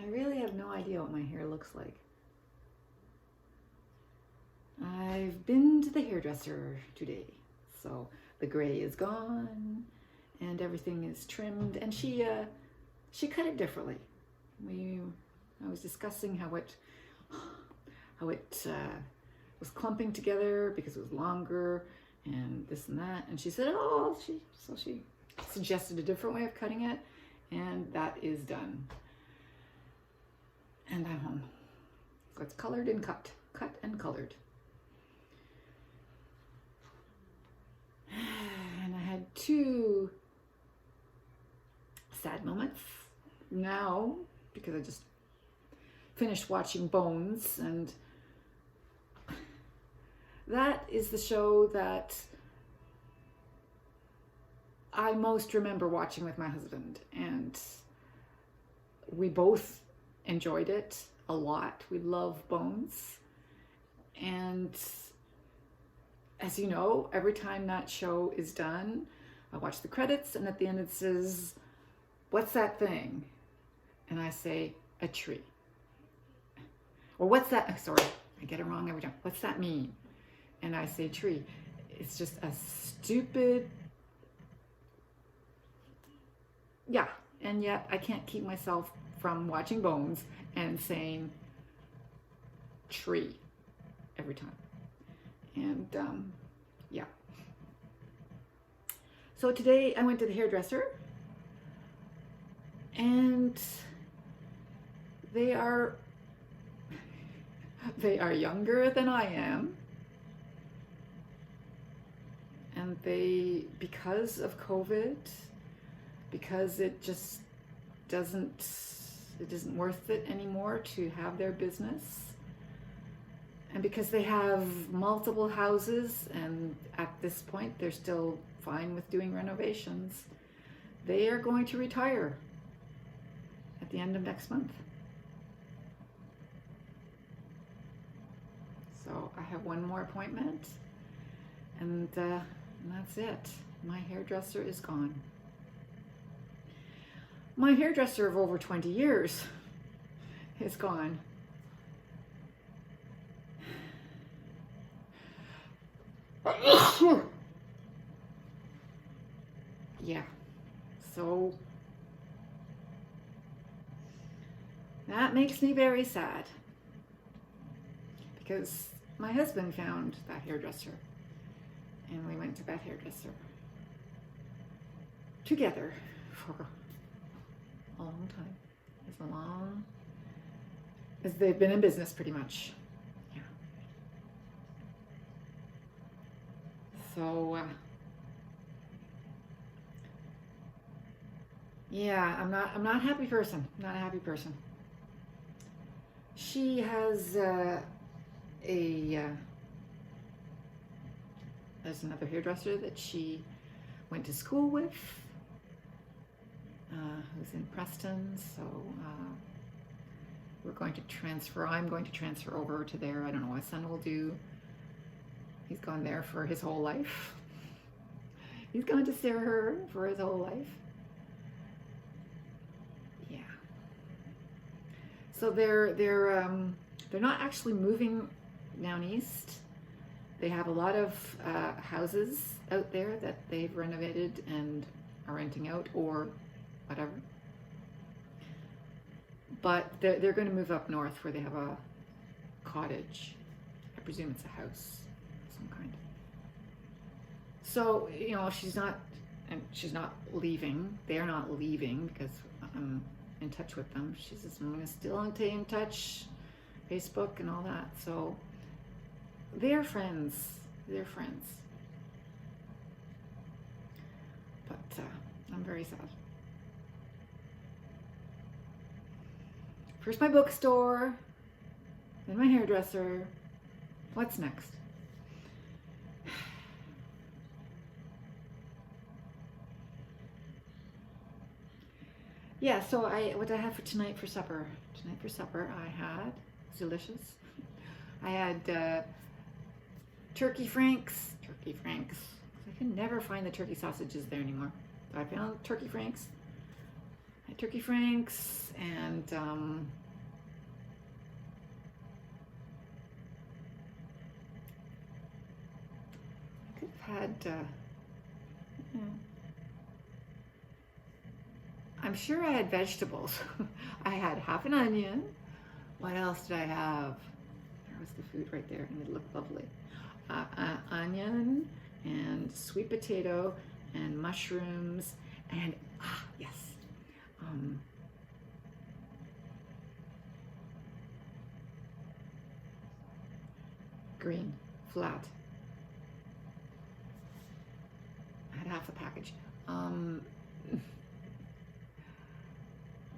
I really have no idea what my hair looks like. I've been to the hairdresser today, so the gray is gone and everything is trimmed, and she cut it differently. I was discussing how it was clumping together because it was longer and this and that, and she said, oh, she suggested a different way of cutting it, and that is done. And I'm home. So it's colored and cut and colored. And I had 2 sad moments now because I just finished watching Bones, and that is the show that I most remember watching with my husband, and we both enjoyed it a lot. We love Bones, and as you know, every time that show is done, I watch the credits, and at the end it says, "What's that thing?" And I say, "A tree." Or what's that? Sorry, I get it wrong every time. What's that mean? And I say tree. It's just a stupid, yeah. And yet I can't keep myself from watching Bones and saying tree every time. And yeah. So today I went to the hairdresser, and they are younger than I am, and they, because of COVID, because it just isn't worth it anymore to have their business, and because they have multiple houses, and at this point they're still fine with doing renovations, they are going to retire at the end of next month. So I have one more appointment, and that's it. My hairdresser is gone. My hairdresser of over 20 years is gone. Yeah, so that makes me very sad, because my husband found that hairdresser, and we went to that hairdresser together for a long time. As long as they've been in business, pretty much. Yeah. So yeah, I'm not a happy person. Not a happy person. She has there's another hairdresser that she went to school with, who's in Preston, so I'm going to transfer over to there. I don't know what my son will do. He's gone there for his whole life. He's gone to see her for his whole life. Yeah. So they're not actually moving down east. They have a lot of houses out there that they've renovated and are renting out or whatever. But they're going to move up north where they have a cottage. I presume it's a house of some kind. So, you know, she's not leaving. They're not leaving because I'm in touch with them. She says, I'm going to still stay in touch, Facebook and all that. So they're friends. They're friends. But I'm very sad. First my bookstore, then my hairdresser. What's next? Yeah, so what I had for tonight for supper. Tonight for supper I had, it was delicious. I had turkey franks. I can never find the turkey sausages there anymore. So I found turkey franks. I had turkey franks, and I could have had, yeah. I'm sure I had vegetables. I had half an onion. What else did I have? There was the food right there, and it looked lovely. Onion and sweet potato and mushrooms and yes, green flat. I had half a package.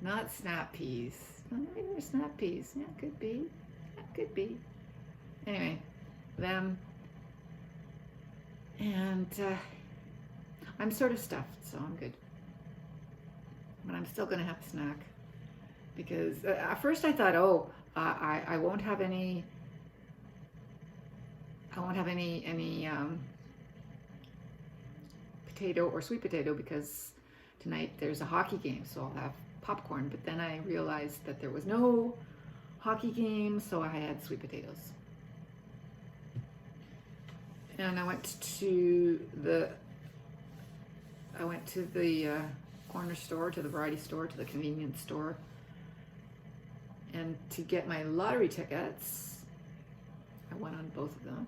Not snap peas. Oh, maybe they're snap peas. Yeah, could be. Yeah, could be. Anyway, them. And I'm sort of stuffed, so I'm good. But I'm still going to have a snack. Because at first I thought, oh, I won't have any. I won't have any potato or sweet potato because tonight there's a hockey game, so I'll have popcorn. But then I realized that there was no hockey game, so I had sweet potatoes. And I went to the corner store, to the variety store, to the convenience store, and to get my lottery tickets. I went on both of them.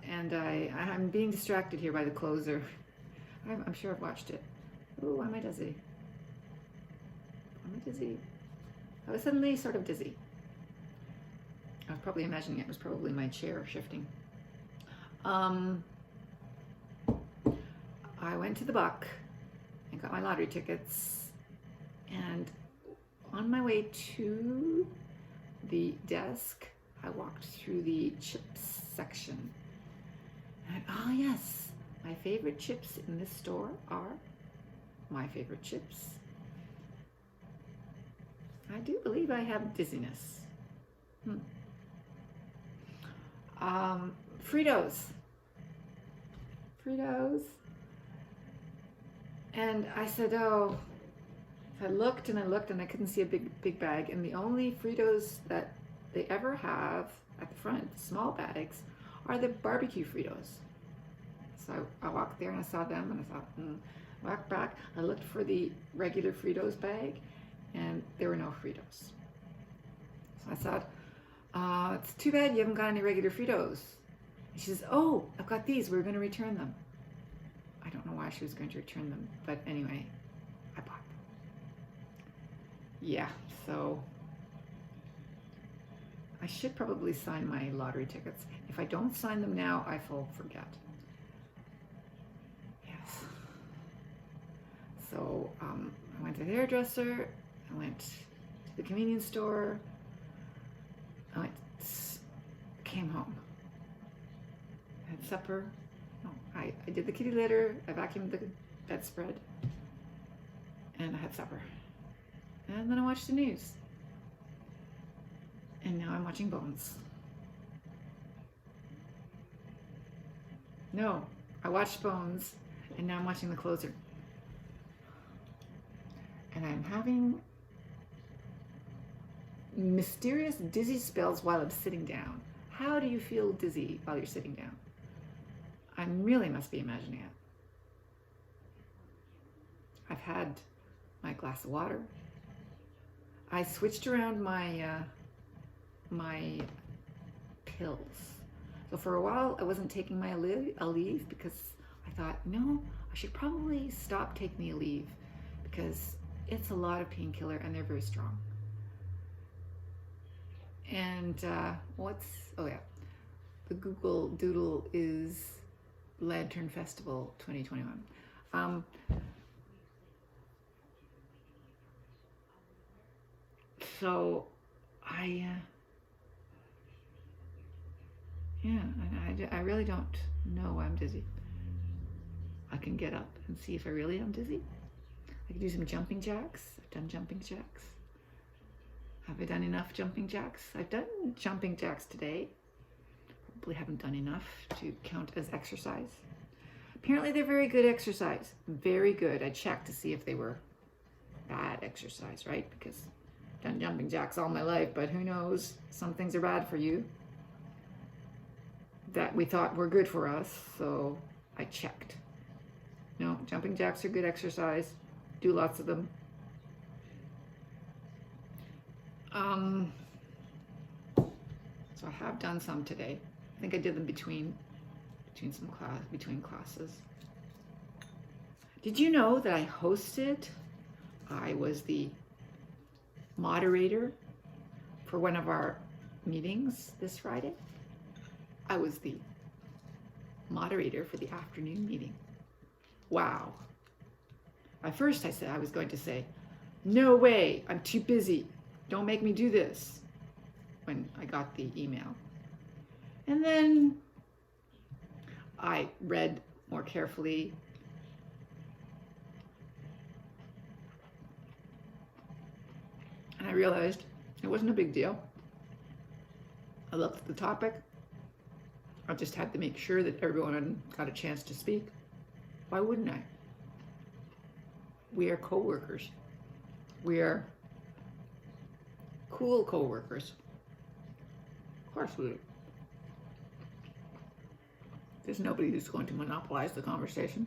And I'm being distracted here by the closer. I'm sure I've watched it. Oh, why am I dizzy? Am I dizzy? I was suddenly sort of dizzy. I was probably imagining it was probably my chair shifting. I went to the Buck and got my lottery tickets, and on my way to the desk, I walked through the chips section. And oh yes, my favorite chips in this store are my favorite chips. I do believe I have dizziness. Fritos. And I said, oh, I looked and I looked and I couldn't see a big bag. And the only Fritos that they ever have at the front, small bags, are the barbecue Fritos. So I walked there and I saw them and I thought, walked back. I looked for the regular Fritos bag and there were no Fritos. So I thought, it's too bad you haven't got any regular Fritos. And she says, oh, I've got these. We're going to return them. I don't know why she was going to return them, but anyway, I bought them. Yeah, so I should probably sign my lottery tickets. If I don't sign them now, I will forget. Yes. So I went to the hairdresser. I went to the convenience store. Came home. Had supper. No, I did the kitty litter. I vacuumed the bedspread. And I had supper. And then I watched the news. And now I'm watching Bones. No, I watched Bones, and now I'm watching The Closer. And I'm having mysterious dizzy spells while I'm sitting down. How do you feel dizzy while you're sitting down? I really must be imagining it. I've had my glass of water. I switched around my my pills. So for a while I wasn't taking my Aleve because I thought, no, I should probably stop taking the Aleve because it's a lot of painkiller and they're very strong. And the Google Doodle is Lantern Festival 2021. So I really don't know why I'm dizzy. I can get up and see if I really am dizzy. I can do some jumping jacks. I've done jumping jacks. Have I done enough jumping jacks? I've done jumping jacks today. probably haven't done enough to count as exercise. Apparently they're very good exercise. Very good. I checked to see if they were bad exercise, right? Because I've done jumping jacks all my life, but who knows? Some things are bad for you that we thought were good for us, so I checked. No, jumping jacks are good exercise. Do lots of them. So I have done some today. I think I did them between classes. Did you know that I was the moderator for one of our meetings this Friday? I was the moderator for the afternoon meeting. Wow. At first I was going to say, no way, I'm too busy. Don't make me do this, when I got the email. And then I read more carefully. And I realized it wasn't a big deal. I looked at the topic. I just had to make sure that everyone got a chance to speak. Why wouldn't I? We are co-workers. We are cool co-workers. Of course we do. There's nobody who's going to monopolize the conversation.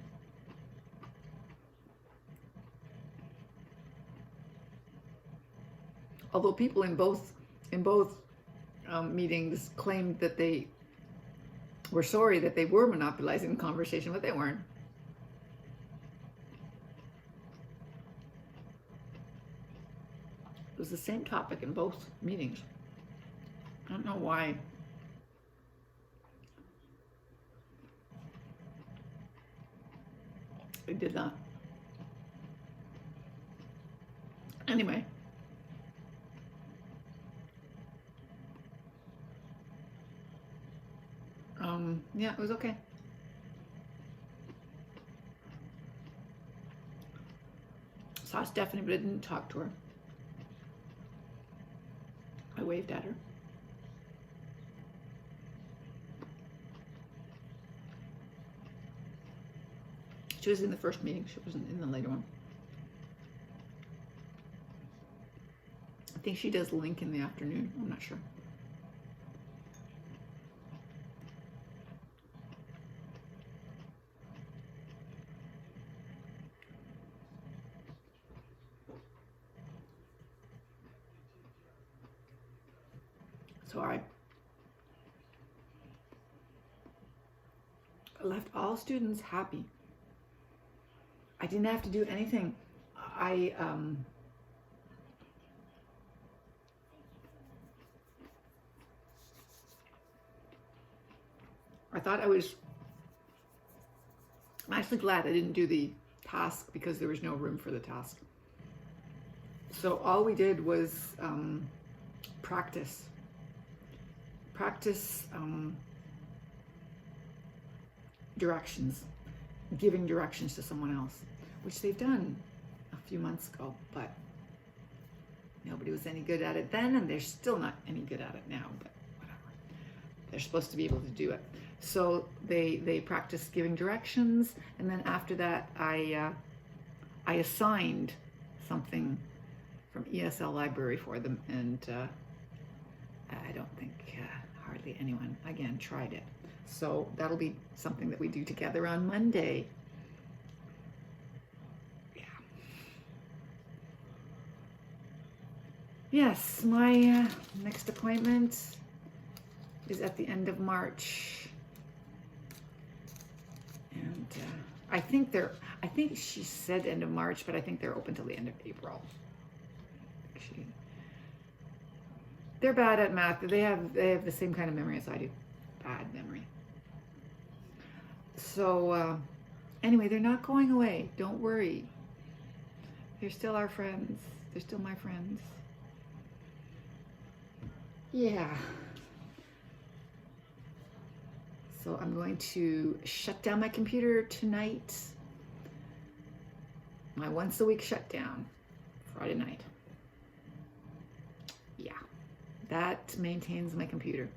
Although people in both meetings claimed that they were sorry that they were monopolizing the conversation, but they weren't. It was the same topic in both meetings. I don't know why. They did that. Anyway. Yeah, it was okay. Saw Stephanie, but I didn't talk to her. I waved at her. She was in the first meeting. She wasn't in the later one. I think she does link in the afternoon. I'm not sure. So I left all students happy. I didn't have to do anything. I thought I'm actually glad I didn't do the task because there was no room for the task. So all we did was practice directions, giving directions to someone else, which they've done a few months ago, but nobody was any good at it then, and they're still not any good at it now, but whatever. They're supposed to be able to do it. So they practiced giving directions, and then after that I assigned something from ESL library for them, and I don't think hardly anyone again tried it. So that'll be something that we do together on Monday. Yeah. Yes, my next appointment is at the end of March. And I think she said end of March, but I think they're open till the end of April. They're bad at math. They have the same kind of memory as I do. Bad memory. So anyway, they're not going away. Don't worry. They're still our friends. They're still my friends. Yeah. So I'm going to shut down my computer tonight. My once a week shutdown, Friday night. Yeah, that maintains my computer.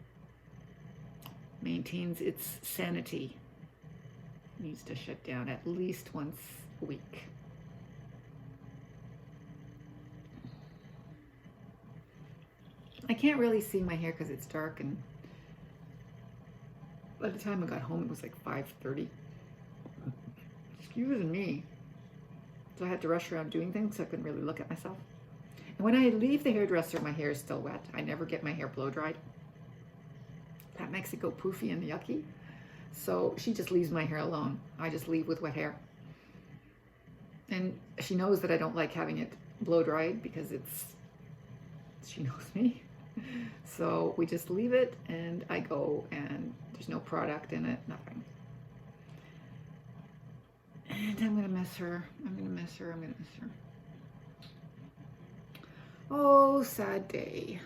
maintains its sanity. Needs to shut down at least once a week. I can't really see my hair because it's dark, and by the time I got home it was like 5:30. Excuse me. So I had to rush around doing things, so I couldn't really look at myself. And when I leave the hairdresser, my hair is still wet. I never get my hair blow dried. That makes it go poofy and yucky. So she just leaves my hair alone. I just leave with wet hair. And she knows that I don't like having it blow dried because she knows me. So we just leave it and I go, and there's no product in it, nothing. And I'm gonna miss her. I'm gonna miss her. I'm gonna miss her. Oh, sad day.